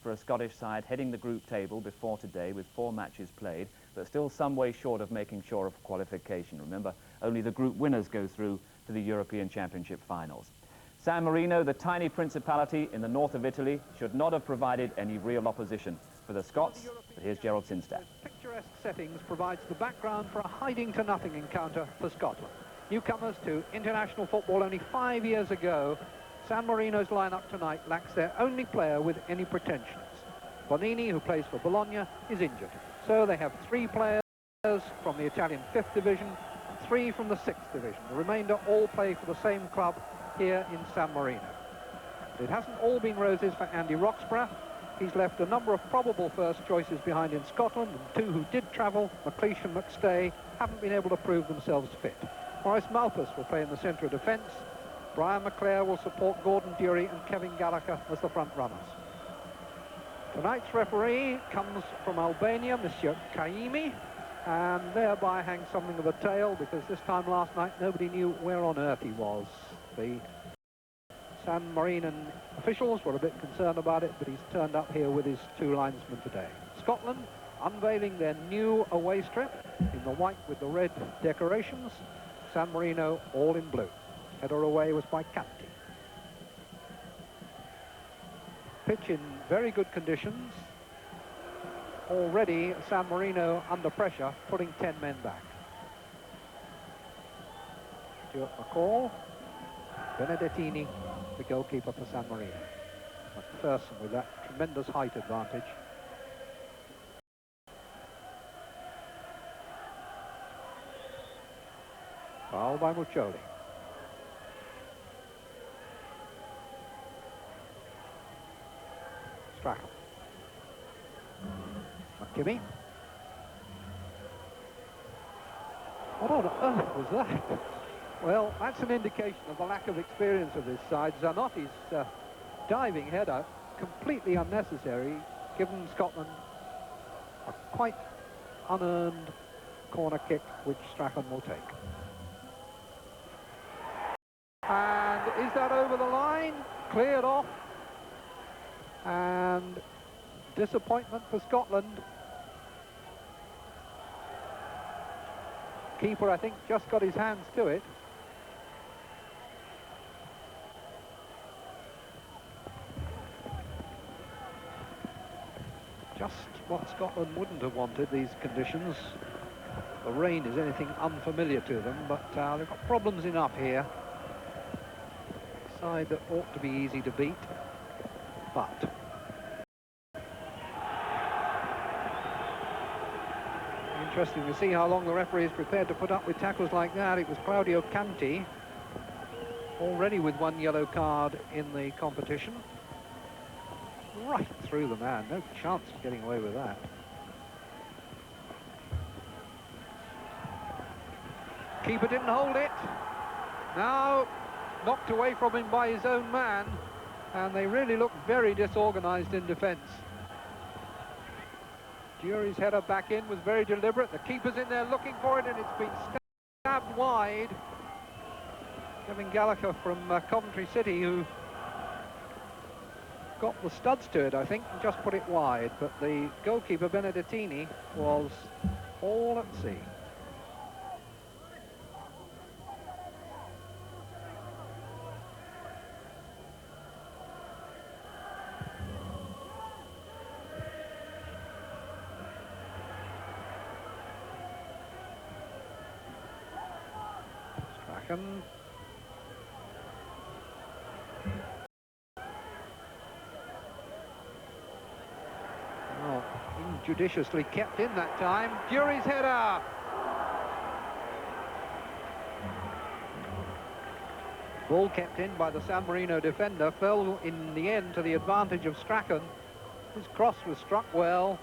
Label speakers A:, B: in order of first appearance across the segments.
A: for a Scottish side heading the group table before today with 4 matches played, but still some way short of making sure of qualification. Remember, only the group winners go through to the European Championship finals. San Marino, the tiny principality in the north of Italy, should not have provided any real opposition for the Scots, but here's Gerald Sinstadt.
B: Picturesque settings provides the background for a hiding-to-nothing encounter for Scotland. Newcomers to international football only 5 years ago, San Marino's lineup tonight lacks their only player with any pretensions. Bonini, who plays for Bologna, is injured. So they have 3 players from the Italian 5th division, 3 from the 6th division. The remainder all play for the same club here in San Marino. But it hasn't all been roses for Andy Roxburgh. He's left a number of probable first choices behind in Scotland, and 2 who did travel, McLeish and McStay, haven't been able to prove themselves fit. Maurice Malpas will play in the centre of defence. Brian McClare will support Gordon Dury and Kevin Gallagher as the front runners. Tonight's referee comes from Albania, Monsieur Kaimi, and thereby hangs something of a tale, because this time last night nobody knew where on earth he was. The San Marinan officials were a bit concerned about it, but he's turned up here with his 2 linesmen today. Scotland unveiling their new away strip in the white with the red decorations. San Marino all in blue. Header away was by Canty. Pitch in very good conditions. Already San Marino under pressure, putting 10 men back. Stuart McCall, Benedettini, the goalkeeper for San Marino. McPherson with that tremendous height advantage. Foul by Muccioli. Strachan. McKimmie. What on earth was that? Well, that's an indication of the lack of experience of this side. Zanotti's diving header, completely unnecessary, given Scotland a quite unearned corner kick, which Strachan will take. And is that over the line? Cleared off. And disappointment for Scotland. Keeper, I think, just got his hands to it. Just what Scotland wouldn't have wanted, these conditions. The rain is anything unfamiliar to them, but they've got problems enough here. A side that ought to be easy to beat, but interesting to see how long the referee is prepared to put up with tackles like that. It was Claudio Canti, already with 1 yellow card in the competition. Right through the man, no chance of getting away with that. Keeper didn't hold it. Now knocked away from him by his own man, and they really look very disorganized in defense. Dury's header back in was very deliberate. The keeper's in there looking for it, and it's been stabbed wide. Kevin Gallagher from Coventry City, who got the studs to it, I think, and just put it wide. But the goalkeeper, Benedettini, was all at sea. Strachan. Oh, injudiciously kept in that time. Dury's header. Ball kept in by the San Marino defender, fell in the end to the advantage of Strachan. His cross was struck well.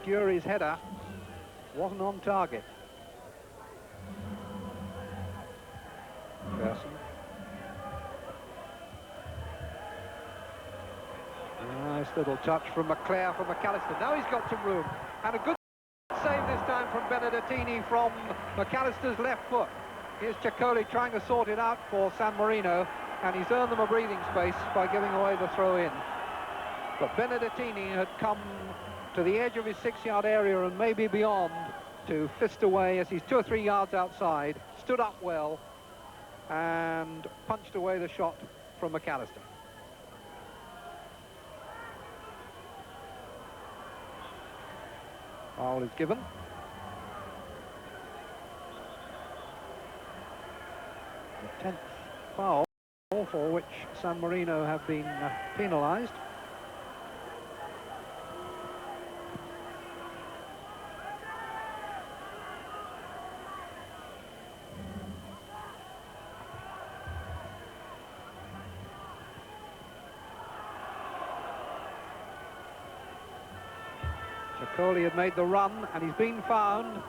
B: Dury's header wasn't on target. Person. Nice little touch from McClare for McAllister. Now he's got some room. And a good save this time from Benedettini from McAllister's left foot. Here's Ciccoli trying to sort it out for San Marino, and he's earned them a breathing space by giving away the throw-in. But Benedettini had come to the edge of his 6-yard area and maybe beyond to fist away as he's 2 or 3 yards outside, stood up well and punched away the shot from McAllister. Foul is given. The 10th foul for which San Marino have been penalised. Coley had made the run and he's been found,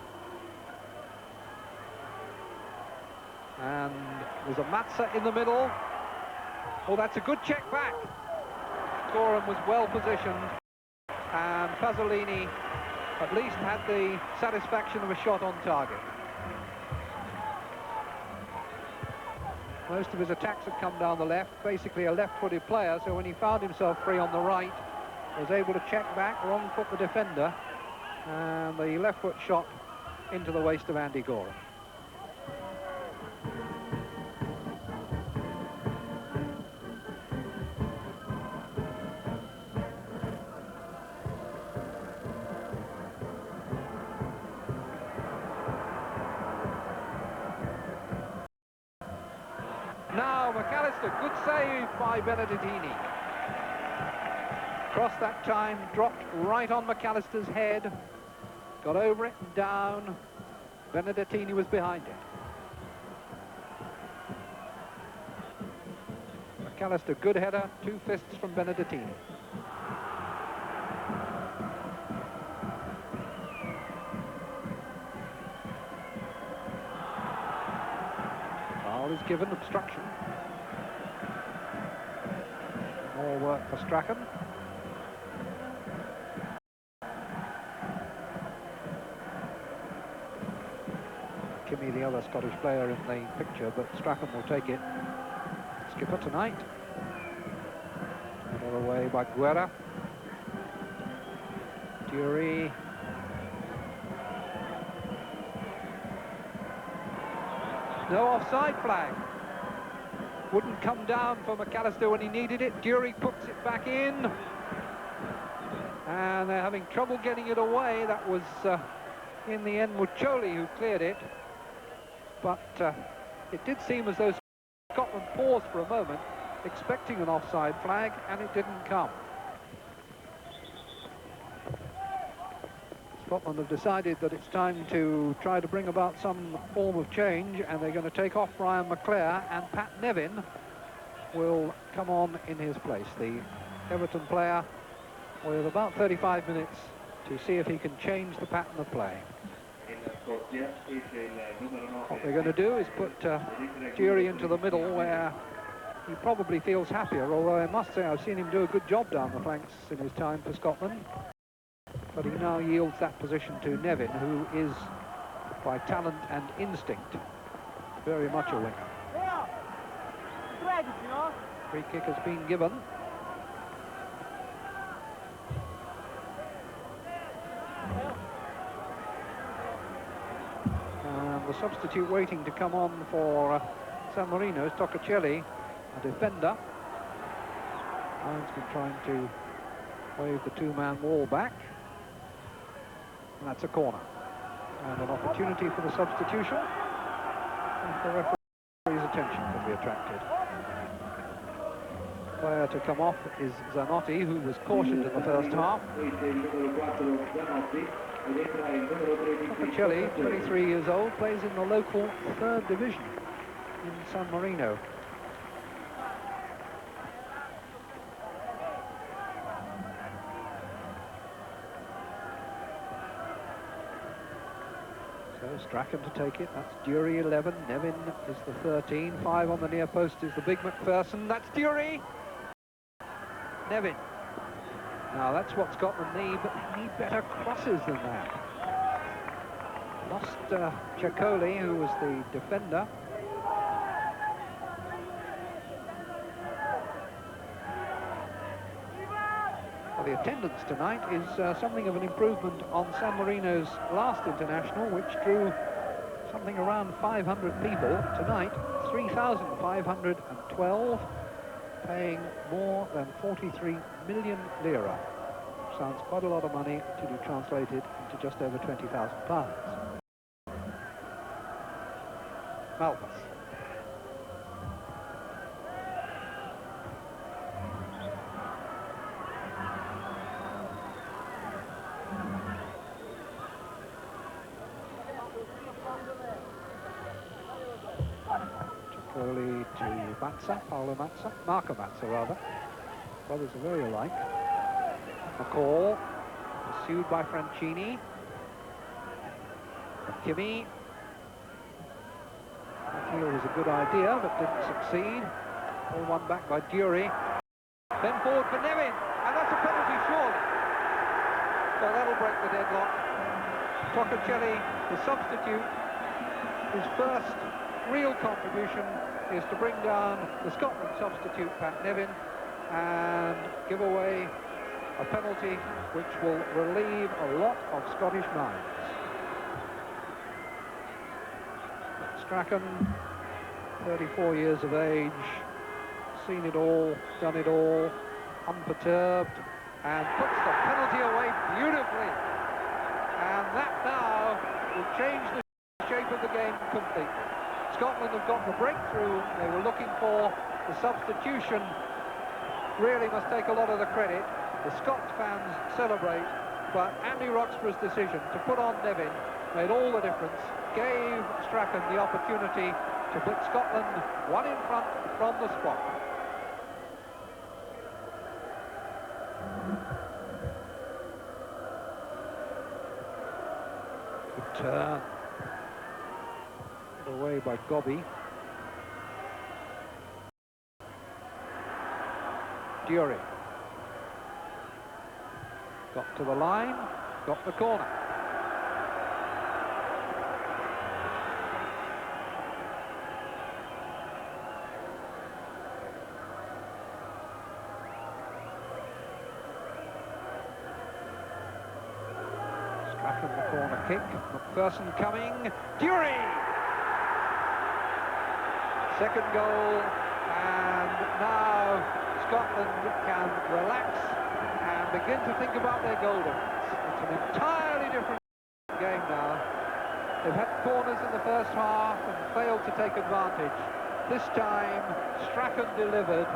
B: and there's a Matza in the middle. Oh, that's a good check back. Gorham was well positioned and Pasolini at least had the satisfaction of a shot on target. Most of his attacks had come down the left, basically a left-footed player, so when he found himself free on the right, was able to check back, wrong foot the defender, and the left foot shot into the waist of Andy Gorham. Now McAllister, good save by Benedettini. Crossed that time, dropped right on McAllister's head, got over it and down. Benedettini was behind it. McAllister, good header, 2 fists from Benedettini. Foul is given, obstruction. More work for Strachan. Kimmy, the other Scottish player in the picture, but Strachan will take it. Skipper tonight. Another away by Guerra. Dury. No offside flag. Wouldn't come down for McAllister when he needed it. Dury puts it back in. And they're having trouble getting it away. That was, in the end, Muccioli who cleared it. But it did seem as though Scotland paused for a moment, expecting an offside flag, and it didn't come. Scotland have decided that it's time to try to bring about some form of change, and they're going to take off Brian McClare, and Pat Nevin will come on in his place. The Everton player with about 35 minutes to see if he can change the pattern of play. What they're going to do is put Dury into the middle, where he probably feels happier, although I must say I've seen him do a good job down the flanks in his time for Scotland. But he now yields that position to Nevin, who is, by talent and instinct, very much a winger. Free kick has been given. And the substitute waiting to come on for San Marino is Toccacelli, a defender. Ryan's been trying to wave the 2-man wall back. And that's a corner. And an opportunity for the substitution. If the referee's attention can be attracted. Player to come off is Zanotti, who was cautioned in the first half. Toccacelli, 23 years old, plays in the local 3rd division in San Marino. So Strachan to take it, that's Dury 11, Nevin is the 13, 5 on the near post is the big McPherson, that's Dury! Nevin. Now that's what Scotland need, but they need better crosses than that. Lost Ciaccoli, who was the defender. The attendance tonight is something of an improvement on San Marino's last international, which drew something around 500 people. Tonight, 3,512, paying more than 43 million lira. Sounds quite a lot of money until you translate it into just over 20,000 pounds. Malpas. Early to Paolo Marco Mazza rather. Brothers are very alike. McCall, pursued by Franchini. Kimi. That heel was a good idea, but didn't succeed. All won back by Dury. Then forward for Nevin, and that's a penalty short. So that'll break the deadlock. Toccacelli, the substitute, his first real contribution is to bring down the Scotland substitute, Pat Nevin, and give away a penalty which will relieve a lot of Scottish minds. Strachan, 34 years of age, seen it all, done it all, unperturbed, and puts the penalty away beautifully. And that now will change the shape of the game completely. Scotland have got the breakthrough they were looking for. The substitution really must take a lot of the credit. The Scots fans celebrate, but Andy Roxburgh's decision to put on Nevin made all the difference, gave Strachan the opportunity to put Scotland one in front from the spot. Good turn. Away by Gobby. Dury. Got to the line, got the corner. Strachan the corner kick. McPherson coming. Dury! Second goal, and now Scotland can relax and begin to think about their goal difference. It's an entirely different game now. They've had corners in the first half and failed to take advantage. This time, Strachan delivered,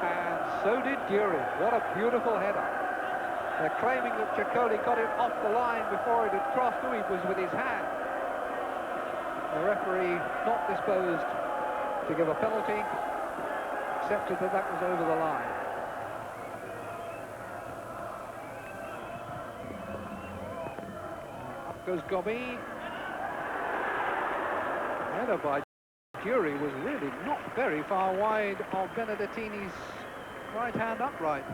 B: and so did Dury. What a beautiful header. They're claiming that Ciccoli got it off the line before it had crossed. Oh, it was with his hand. The referee not disposed to give a penalty, accepted that that was over the line. Up goes Gobby. The header by Dury was really not very far wide of Benedettini's right hand upright.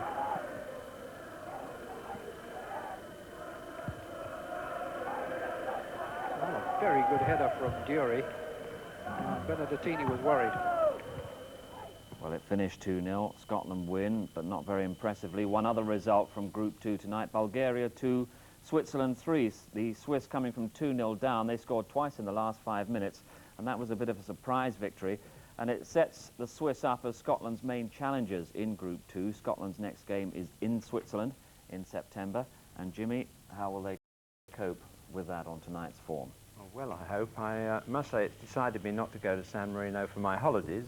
B: Very good header from Dury. Benedettini was worried.
A: Well, it finished 2-0. Scotland win, but not very impressively. One other result from Group 2 tonight. Bulgaria 2, Switzerland 3. The Swiss coming from 2-0 down. They scored twice in the last 5 minutes, and that was a bit of a surprise victory. And it sets the Swiss up as Scotland's main challengers in Group 2. Scotland's next game is in Switzerland in September. And Jimmy, how will they cope with that on tonight's form?
C: Well, I hope. I must say it's decided me not to go to San Marino for my holidays.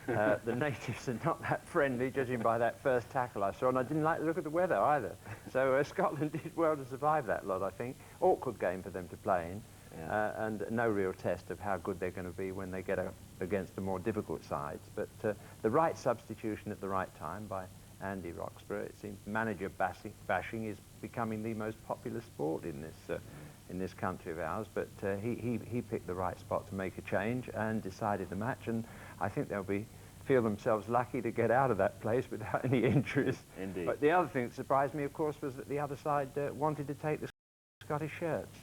C: The natives are not that friendly, judging by that first tackle I saw, and I didn't like the look of the weather either. So Scotland did well to survive that lot, I think. Awkward game for them to play in, and no real test of how good they're going to be when they get against the more difficult sides. But the right substitution at the right time by Andy Roxburgh. It seems manager bashing is becoming the most popular sport in this country of ours, but he picked the right spot to make a change and decided the match, and I think they'll feel themselves lucky to get out of that place without any injuries.
A: Indeed.
C: But the other thing that surprised me, of course, was that the other side wanted to take the Scottish shirts.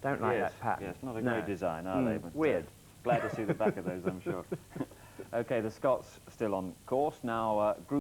C: Don't like that pattern.
A: Yes, not a great design, are they? But,
C: weird.
A: Glad to see the back of those, I'm sure. Okay, the Scots still on course. Now, Group